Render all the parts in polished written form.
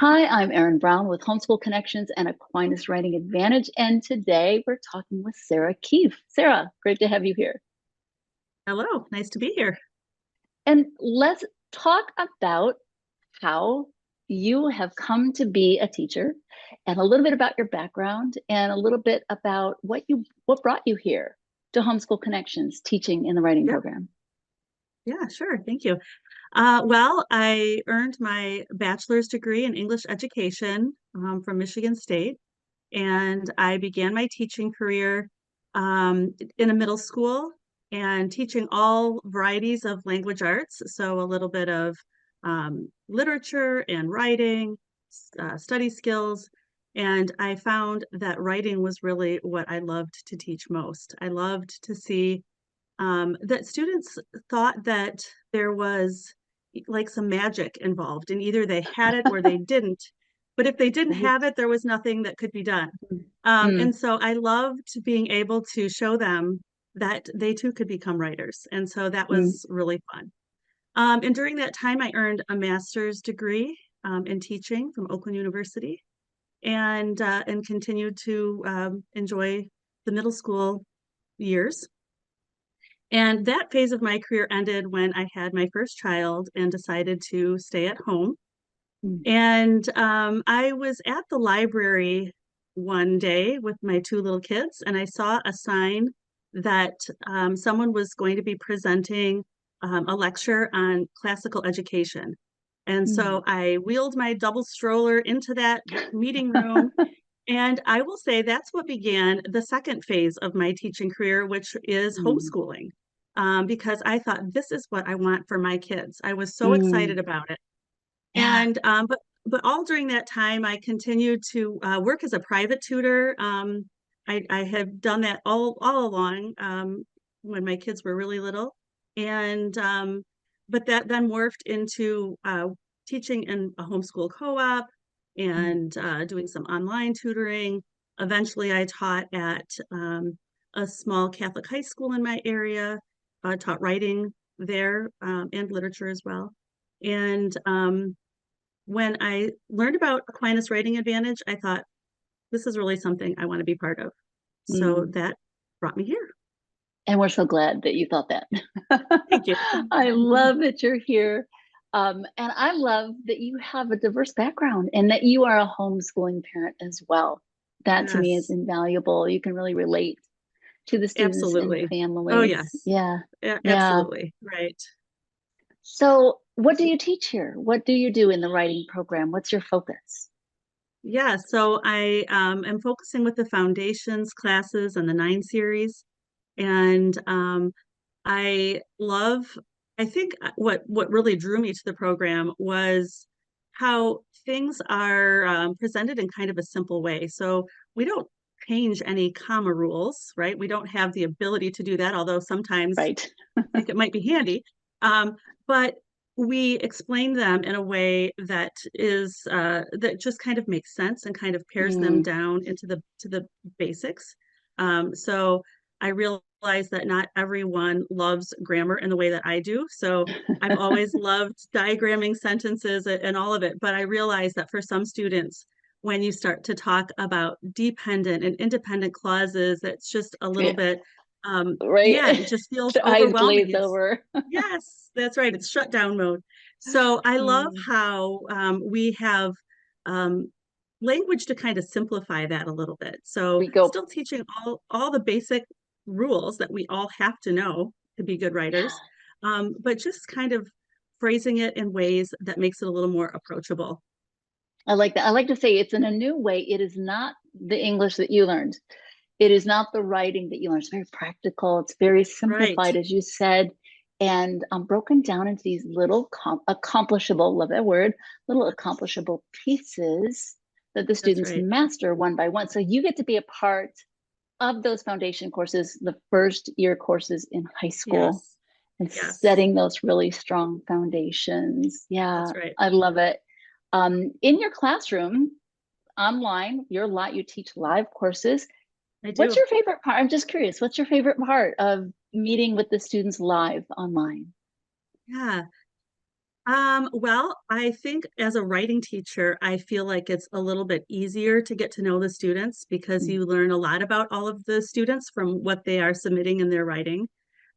Hi, I'm Erin Brown with Homeschool Connections and Aquinas Writing Advantage. And today we're talking with Sara Keefe. Sara, great to have you here. Hello, nice to be here. And let's talk about how you have come to be a teacher and a little bit about your background and a little bit about what brought you here to Homeschool Connections, teaching in the writing Yeah, program. yeah, sure. Thank you. I earned my bachelor's degree in English education from Michigan State, and I began my teaching career in a middle school and teaching all varieties of language arts. So a little bit of literature and writing, study skills. And I found that writing was really what I loved to teach most. I loved to see that students thought that there was like some magic involved, and either they had it or they didn't. But if they didn't Right. have it, there was nothing that could be done. Mm, And so I loved being able to show them that they too could become writers. And so that mm. was really fun. And during that time, I earned a master's degree in teaching from Oakland University and continued to enjoy the middle school years. And that phase of my career ended when I had my first child and decided to stay at home. Mm. And I was at the library one day with my two little kids, and I saw a sign that someone was going to be presenting a lecture on classical education. And Mm. so I wheeled my double stroller into that meeting room. And I will say that's what began the second phase of my teaching career, which is Mm. homeschooling, because I thought this is what I want for my kids. I was so Mm. excited about it. Yeah. And but all during that time, I continued to work as a private tutor. I have done that all along when my kids were really little, and but that then morphed into teaching in a homeschool co-op Mm. and doing some online tutoring. Eventually, I taught at a small Catholic high school in my area, taught writing there and literature as well. And when I learned about Aquinas Writing Advantage, I thought, this is really something I want to be part of. So Mm. that brought me here. And we're so glad that you thought that. Thank you. I love that you're here. And I love that you have a diverse background and that you are a homeschooling parent as well. That to me is Yes, invaluable. You can really relate to the students and absolutely. Oh, families. yes, Yeah. Yeah. absolutely. Right. So, what do you teach here? What do you do in the writing program? What's your focus? Yeah, so I am focusing with the foundations classes and the 9 series. And I love, I think what really drew me to the program was how things are presented in kind of a simple way. So we don't change any comma rules, right? We don't have the ability to do that, although sometimes Right. I think it might be handy. But we explain them in a way that is that just kind of makes sense and kind of pairs them Mm. down into the basics. So I realize that not everyone loves grammar in the way that I do. So I've always loved diagramming sentences and all of it. But I realize that for some students, when you start to talk about dependent and independent clauses, that's just a little Yeah. bit, Right. yeah, it just feels The eyes overwhelming. glaze It's, over. yes, that's right. It's shutdown mode. So I love Mm. how we have um, language to kind of simplify that a little bit. So We go. still teaching all the basic rules that we all have to know to be good writers, but just kind of phrasing it in ways that makes it a little more approachable. I like that. I like to say it's in a new way. It is not the English that you learned. It is not the writing that you learned. It's very practical. It's very Right. simplified, as you said, and broken down into these little accomplishable, love that word, little accomplishable pieces that the That's students right. master one by one. So you get to be a part of those foundation courses, the first year courses in high school, Yes. and Yes. setting those really strong foundations. Yeah, That's right. I love it. In your classroom, online, you teach live courses. I What's do. your favorite part? I'm just curious. What's your favorite part of meeting with the students live online? Yeah. Well, I think as a writing teacher, I feel like it's a little bit easier to get to know the students because Mm, you learn a lot about all of the students from what they are submitting in their writing.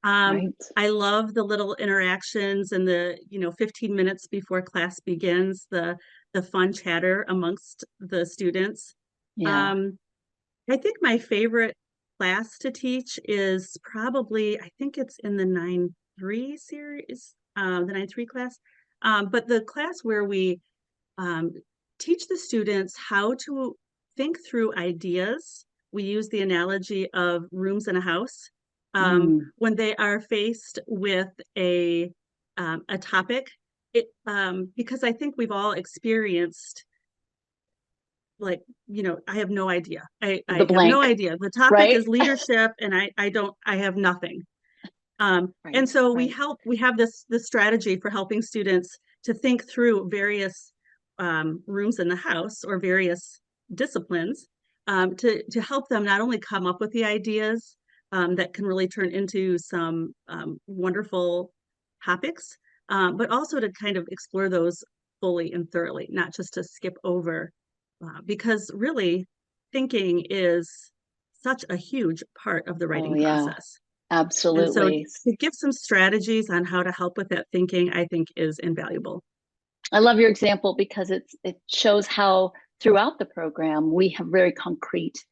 right? I love the little interactions and the, 15 minutes before class begins, the fun chatter amongst the students. Yeah. Um, I think my favorite class to teach is probably, I think it's in the 9-3 series, the 9-3 class. But the class where we um, teach the students how to think through ideas. We use the analogy of rooms in a house. Mm, When they are faced with a topic, because I think we've all experienced like, I have no idea. the I have no blank, idea. The topic right? is leadership, and I have nothing. Right, And so right. we have this strategy for helping students to think through various rooms in the house or various disciplines to help them not only come up with the ideas that can really turn into some wonderful topics, but also to kind of explore those fully and thoroughly, not just to skip over, because really thinking is such a huge part of the Oh, writing yeah, process. And so absolutely. to give some strategies on how to help with that thinking, I think is invaluable. I love your example because it shows how throughout the program we have very concrete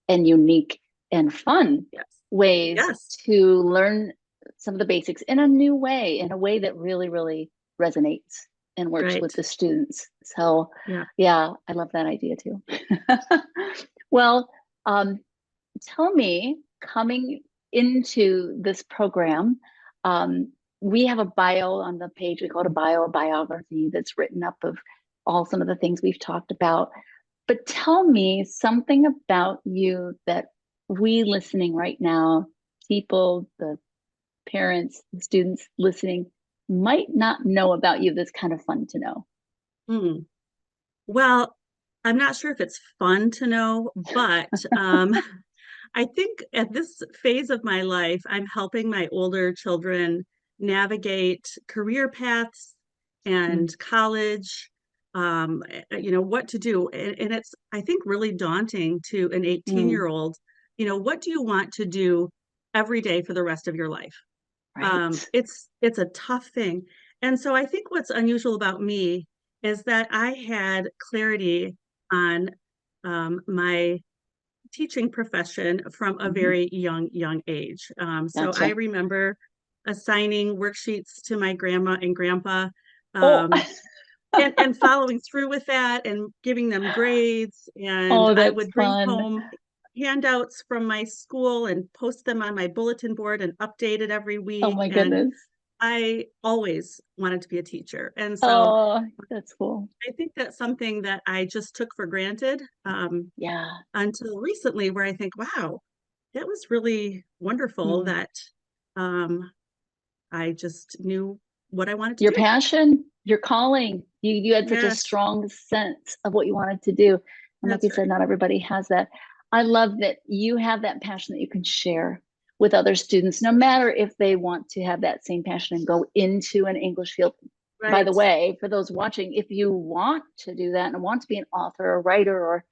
and unique and fun Yes. ways Yes. to learn some of the basics in a new way, in a way that really, really resonates and works Right. with the students. So, Yeah. yeah, I love that idea too. Well, um, tell me, coming into this program, um, we have a bio on the page. We call it a bio, a biography that's written up of all some of the things we've talked about. But tell me something about you that we listening right now, people, the parents, the students listening, might not know about you that's kind of fun to know. Hmm. Well, I'm not sure if it's fun to know, but I think at this phase of my life, I'm helping my older children navigate career paths Mm, and college, what to do. And it's, I think, really daunting to an 18-year-old, mm, year old, what do you want to do every day for the rest of your life? right. It's a tough thing. And so I think what's unusual about me is that I had clarity on my teaching profession from a Mhm. very young age. So I Gotcha. remember assigning worksheets to my grandma and grandpa, Oh, um, and following through with that and giving them grades. And oh, I that's would bring fun. home handouts from my school and post them on my bulletin board and update it every Oh week. my And goodness. I always wanted to be a teacher. And so Oh, that's cool. I think that's something that I just took for granted Yeah. until recently, where I think, wow, that was really wonderful Mm. that um, I just knew what I wanted to Your do. passion, your calling. You had such a Yes, strong sense of what you wanted to do. And like you that's said, right. not everybody has that. I love that you have that passion that you can share with other students, no matter if they want to have that same passion and go into an English field. By the Right. way, for those watching, if you want to do that and want to be an author, a writer, or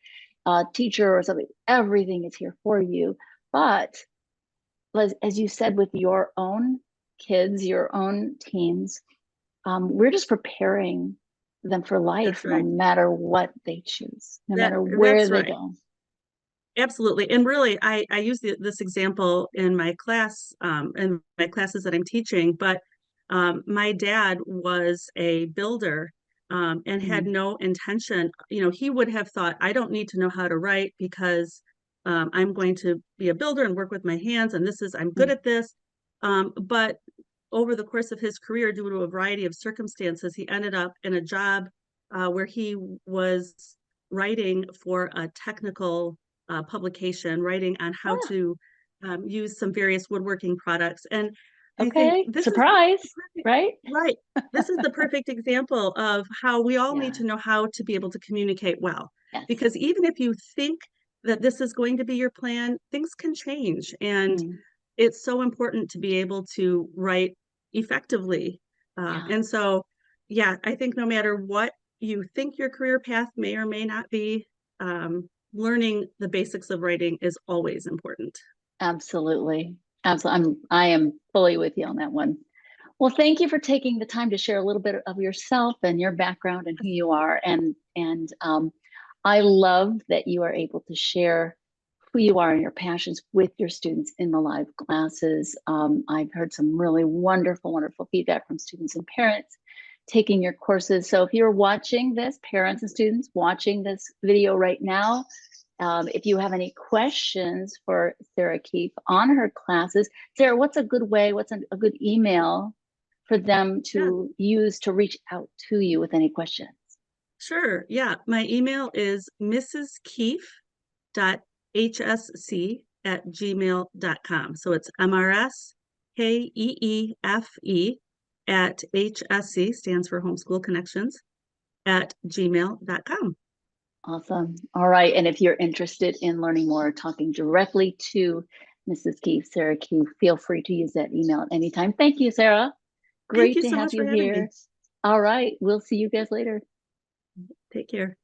a teacher or something, everything is here for you. But as you said, with your own kids, your own teens, we're just preparing them for life, That's no right. matter what they choose, no matter where That's they right. go. Absolutely. And really, I use this example in my classes that I'm teaching, but my dad was a builder and had Mm, no intention. He would have thought, I don't need to know how to write because I'm going to be a builder and work with my hands, and I'm good mm, at this. But over the course of his career, due to a variety of circumstances, he ended up in a job where he was writing for a technical publication, writing on how ah, to use some various woodworking products. And I think okay, surprise, right? right. This is the perfect example of how we all need Yeah, to know how to be able to communicate well. yes. Because even if you think that this is going to be your plan, things can change. And Mm, it's so important to be able to write effectively. yeah. And so yeah, I think no matter what you think your career path may or may not be, learning the basics of writing is always important. Absolutely. Absolutely. I am fully with you on that one. Well, thank you for taking the time to share a little bit of yourself and your background and who you are. And I love that you are able to share who you are and your passions with your students in the live classes. I've heard some really wonderful, wonderful feedback from students and parents taking your courses. So if you're watching this, parents and students watching this video right now, if you have any questions for Sara Keefe on her classes, Sara, what's a good way, what's a good email for them Yeah, to use to reach out to you with any questions? sure. Yeah, my email is mrskeefe.hsc@gmail.com. So it's MRSKEEFE at HSC, stands for Homeschool Connections, at gmail.com. Awesome. All right. And if you're interested in learning more, talking directly to Mrs. Keefe, Sara Keefe, feel free to use that email at any time. Thank you, Sara. Thank Great you to so have much for you having me. here. All right. We'll see you guys later. Take care.